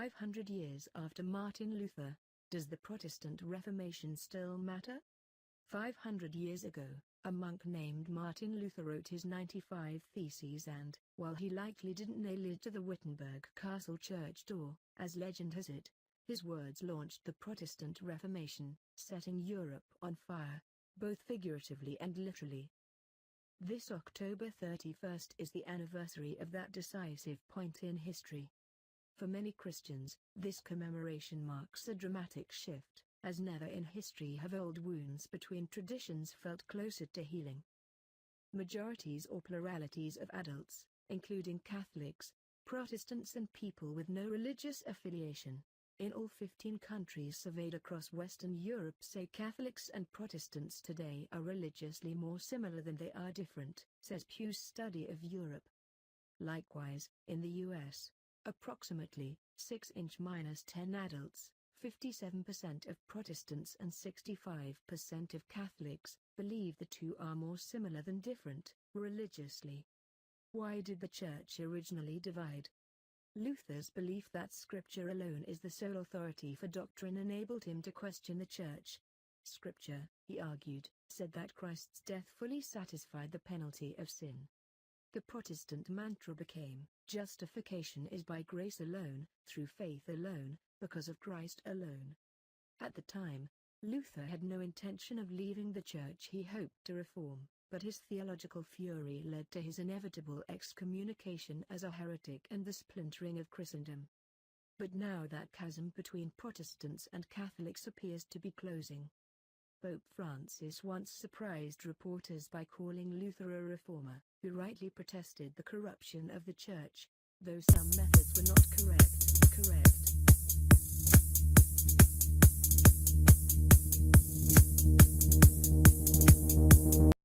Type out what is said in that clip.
500 years after Martin Luther, does the Protestant Reformation still matter? 500 years ago, a monk named Martin Luther wrote his 95 Theses and, while he likely didn't nail it to the Wittenberg Castle Church door, as legend has it, his words launched the Protestant Reformation, setting Europe on fire, both figuratively and literally. This October 31st is the anniversary of that decisive point in history. For many Christians, this commemoration marks a dramatic shift, as never in history have old wounds between traditions felt closer to healing. Majorities or pluralities of adults, including Catholics, Protestants and people with no religious affiliation, in all 15 countries surveyed across Western Europe say Catholics and Protestants today are religiously more similar than they are different, says Pew's study of Europe. Likewise, in the US, approximately 6-10 adults, 57% of Protestants and 65% of Catholics, believe the two are more similar than different, religiously. Why did the Church originally divide? Luther's belief that Scripture alone is the sole authority for doctrine enabled him to question the Church. Scripture, he argued, said that Christ's death fully satisfied the penalty of sin. The Protestant mantra became, justification is by grace alone, through faith alone, because of Christ alone. At the time, Luther had no intention of leaving the Church he hoped to reform, but his theological fury led to his inevitable excommunication as a heretic and the splintering of Christendom. But now that chasm between Protestants and Catholics appears to be closing. Pope Francis once surprised reporters by calling Luther a reformer, who rightly protested the corruption of the Church, though some methods were not correct.